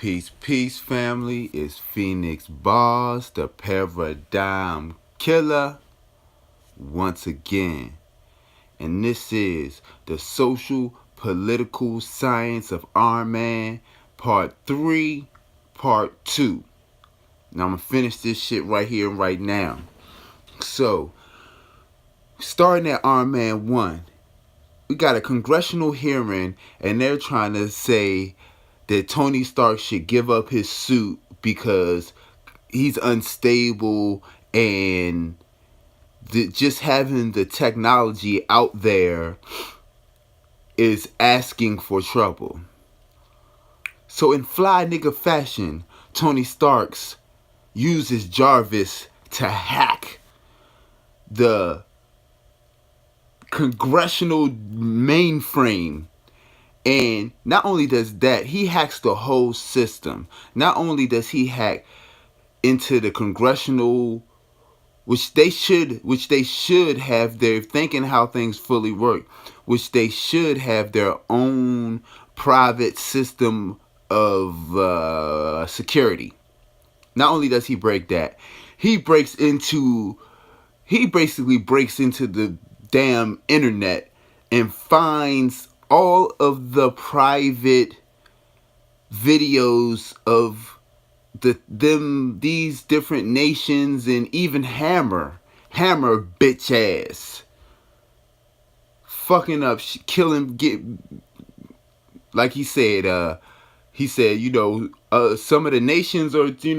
Peace, family. It's Phoenix Boss, the Paradigm Killer, once again. And this is the Social Political Science of Iron Man, Part 3, Part 2. Now, I'm going to finish this shit right here and right now. So, starting at Iron Man 1, we got a congressional hearing, and they're trying to say that Tony Stark should give up his suit because he's unstable, and just having the technology out there is asking for trouble. So in fly nigga fashion, Tony Stark's uses Jarvis to hack the congressional mainframe. And not only does that, he hacks the whole system. Not only does he hack into the congressional, which they should have, they're thinking how things fully work, which they should have their own private system of security. Not only does he break that, he basically breaks into the damn internet and finds all of the private videos of these different nations, and even Hammer bitch ass fucking up, killing, like he said, some of the nations are 10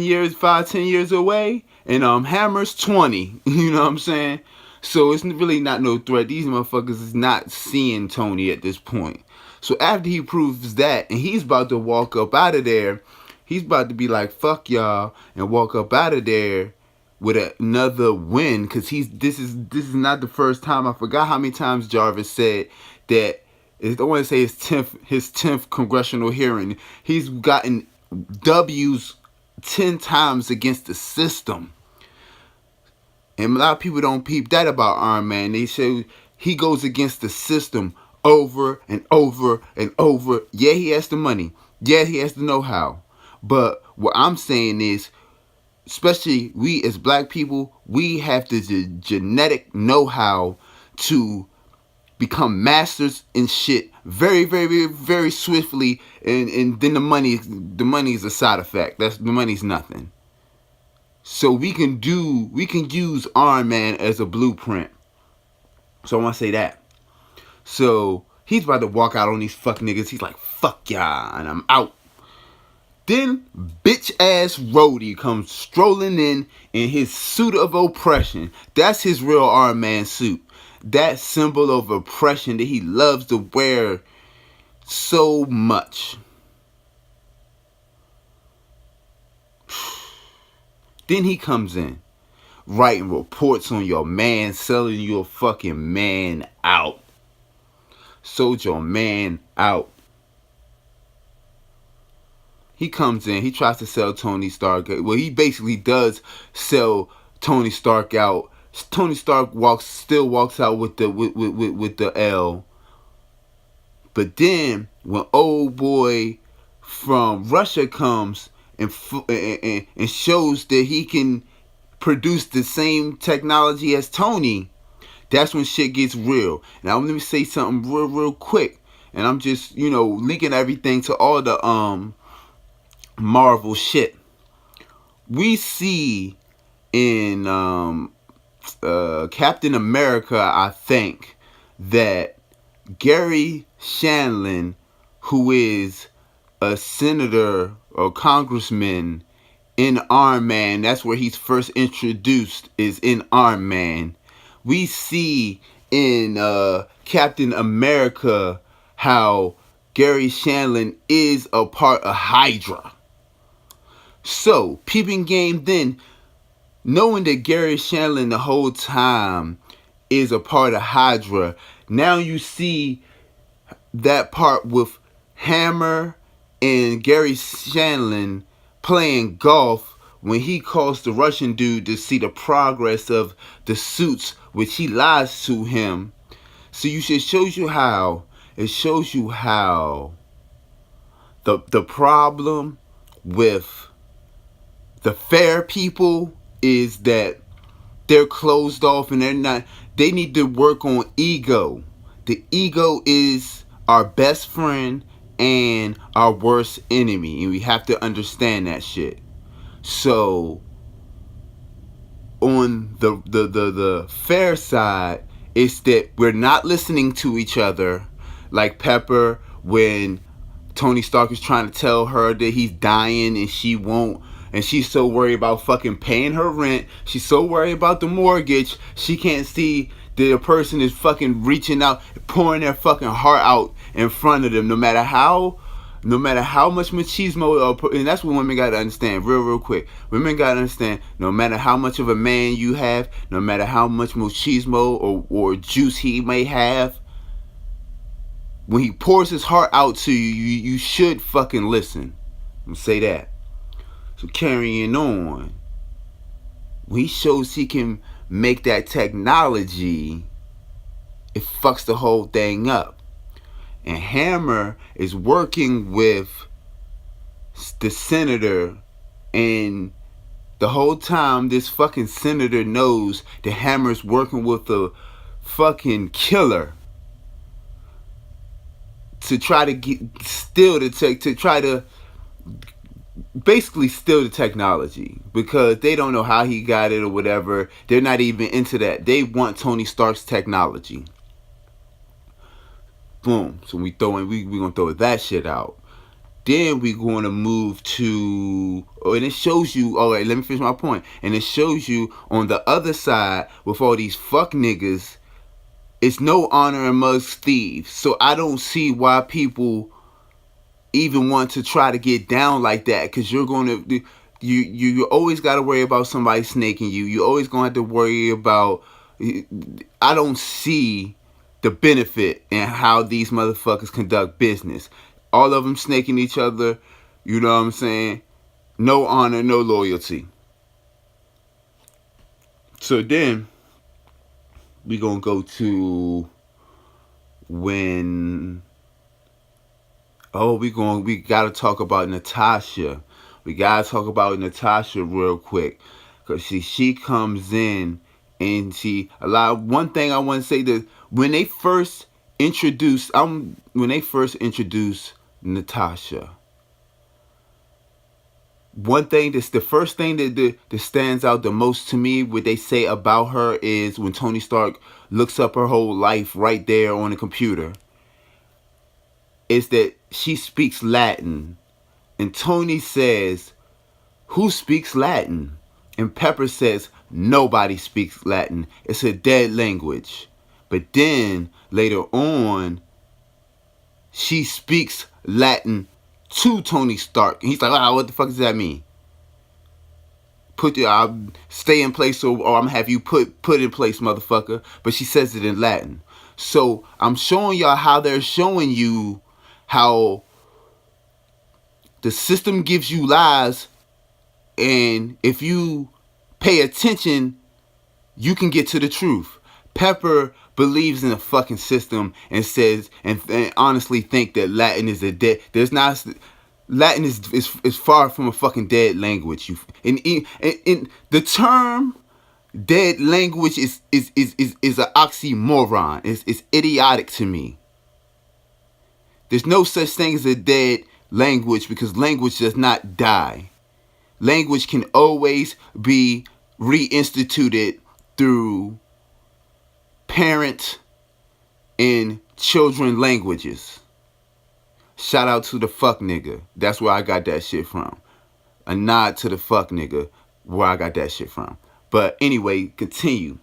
years, 5-10 years away, and Hammer's 20. You know what I'm saying? So it's really not no threat. These motherfuckers is not seeing Tony at this point. So after he proves that, and he's about to walk up out of there, he's about to be like, fuck y'all, and walk up out of there with another win. Because this is not the first time. I forgot how many times Jarvis said that. I want to say his 10th congressional hearing. He's gotten W's 10 times against the system. And a lot of people don't peep that about Iron Man. They say he goes against the system over and over and over. Yeah, he has the money. Yeah, he has the know-how. But what I'm saying is, especially we as black people, we have the genetic know-how to become masters in shit very, very, very, very swiftly. And then the money is a side effect. The money's nothing. So we can use Iron Man as a blueprint. So I want to say that. So he's about to walk out on these fuck niggas. He's like, fuck y'all, and I'm out. Then bitch ass Rhodey comes strolling in his suit of oppression. That's his real Iron Man suit. That symbol of oppression that he loves to wear so much. Then he comes in, writing reports on your man, selling your fucking man out. Sold your man out. He comes in, he tries to sell Tony Stark. Well, he basically does sell Tony Stark out. Tony Stark still walks out with the L. But then when old boy from Russia comes and shows that he can produce the same technology as Tony, that's when shit gets real. Now let me say something real quick, and I'm just linking everything to all the Marvel shit. We see in Captain America, I think, that Gary Shandling, who is a senator or congressman in Iron Man, that's where he's first introduced, is in Iron Man. We see in Captain America how Gary Shandling is a part of Hydra. So, peeping game then, knowing that Gary Shandling the whole time is a part of Hydra, now you see that part with Hammer and Gary Shandling playing golf when he calls the Russian dude to see the progress of the suits, which he lies to him. So it shows you how The problem with the fair people is that they're closed off and they need to work on ego. The ego is our best friend and our worst enemy, and we have to understand that shit. So on the fair side, it's that we're not listening to each other. Like Pepper, when Tony Stark is trying to tell her that he's dying and she won't, and she's so worried about fucking paying her rent. She's so worried about the mortgage. She can't see that a person is fucking reaching out, pouring their fucking heart out in front of them, no matter how much machismo, and that's what women gotta understand, real quick. Women gotta understand, no matter how much of a man you have, no matter how much machismo or juice he may have, when he pours his heart out to you, you should fucking listen. I'm say that. So carrying on, when he shows he can make that technology, it fucks the whole thing up. And Hammer is working with the senator, and the whole time this fucking senator knows that Hammer's working with a fucking killer to try to try to basically steal the technology, because they don't know how he got it or whatever. They're not even into that. They want Tony Stark's technology. Boom. So we gonna throw that shit out. Then we gonna move to, and it shows you, all right, let me finish my point. And it shows you on the other side with all these fuck niggas, it's no honor amongst thieves. So I don't see why people even want to try to get down like that, because you're going to, you always got to worry about somebody snaking you. You always going to have to worry about, I don't see the benefit in how these motherfuckers conduct business. All of them snaking each other, you know what I'm saying? No honor, no loyalty. So then we gonna go to when, we gotta talk about Natasha. We gotta talk about Natasha real quick, cause she comes in and one thing I want to say, that when they first introduced Natasha, one thing that's the first thing that stands out the most to me, what they say about her, is when Tony Stark looks up her whole life right there on the computer, is that she speaks Latin. And Tony says, "Who speaks Latin?" And Pepper says, "Nobody speaks Latin. It's a dead language." But then later on, she speaks Latin to Tony Stark. And he's like, what the fuck does that mean? Stay in place, or I'm gonna have you put in place, motherfucker. But she says it in Latin. So I'm showing y'all how they're showing you how the system gives you lies, and if you pay attention, you can get to the truth. Pepper believes in the fucking system and says, and honestly think that Latin is a dead. Latin is far from a fucking dead language. In the term dead language is an oxymoron. It's idiotic to me. There's no such thing as a dead language, because language does not die. Language can always be reinstituted through parent and children languages. Shout out to the fuck nigga. That's where I got that shit from. A nod to the fuck nigga, where I got that shit from. But anyway, continue.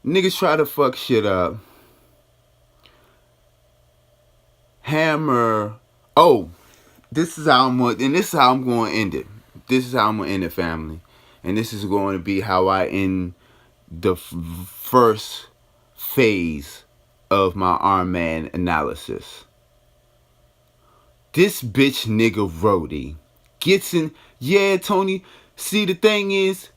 Niggas try to fuck shit up. Hammer. Oh, this is how I'm going to end it. This is how I'm going to end it, family. And this is going to be how I end the first phase of my Iron Man analysis. This bitch nigga Rhodey gets in. Yeah, Tony. See, the thing is,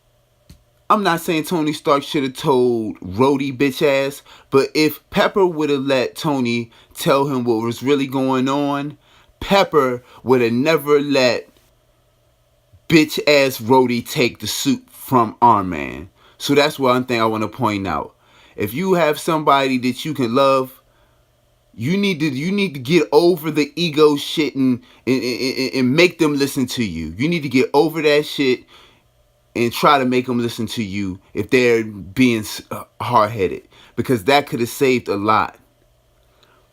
I'm not saying Tony Stark should have told Rhodey bitch ass, but if Pepper would have let Tony tell him what was really going on, Pepper would have never let bitch ass Rhodey take the suit from Iron Man. So that's one thing I want to point out. If you have somebody that you can love, you need to get over the ego shit and make them listen to you. You need to get over that shit and try to make them listen to you if they're being hard-headed, because that could have saved a lot.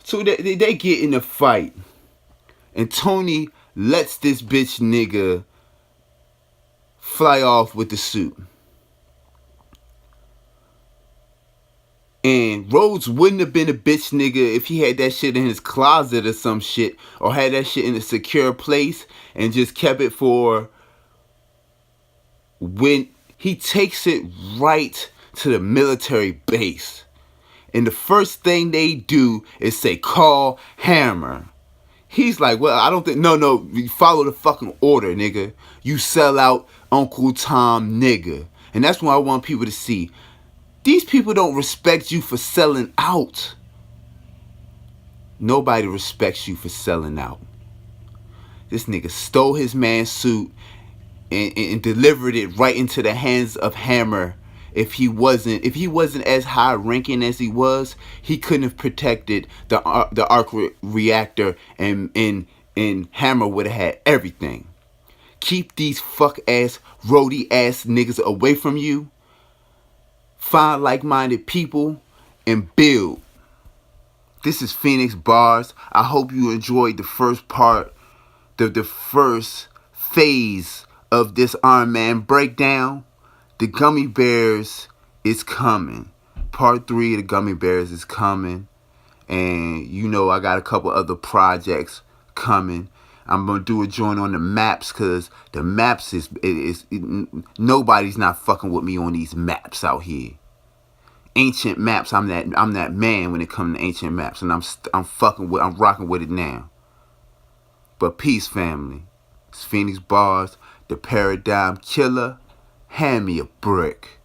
So they get in a fight, and Tony lets this bitch nigga fly off with the suit. And Rhodes wouldn't have been a bitch nigga if he had that shit in his closet or some shit, or had that shit in a secure place and just kept it for when he takes it right to the military base. And the first thing they do is say, call Hammer. He's like, well, I don't think, no, you follow the fucking order, nigga. You sell out Uncle Tom, nigga. And that's what I want people to see. These people don't respect you for selling out. Nobody respects you for selling out. This nigga stole his man's suit and delivered it right into the hands of Hammer. If he wasn't as high ranking as he was, he couldn't have protected the arc reactor, and Hammer would have had everything. Keep these fuck ass Rhodey ass niggas away from you. Find like-minded people and build. This is Phoenix Bars. I hope you enjoyed the first part, the first phase of this Iron Man breakdown. The Gummy Bears is coming. Part 3 of the Gummy Bears is coming. And you know I got a couple other projects coming. I'm going to do a joint on the maps, because the maps nobody's not fucking with me on these maps out here. Ancient maps, I'm that man when it comes to ancient maps, and I'm rocking with it now. But peace, family. It's Phoenix Bars, the Paradigm Killer. Hand me a brick.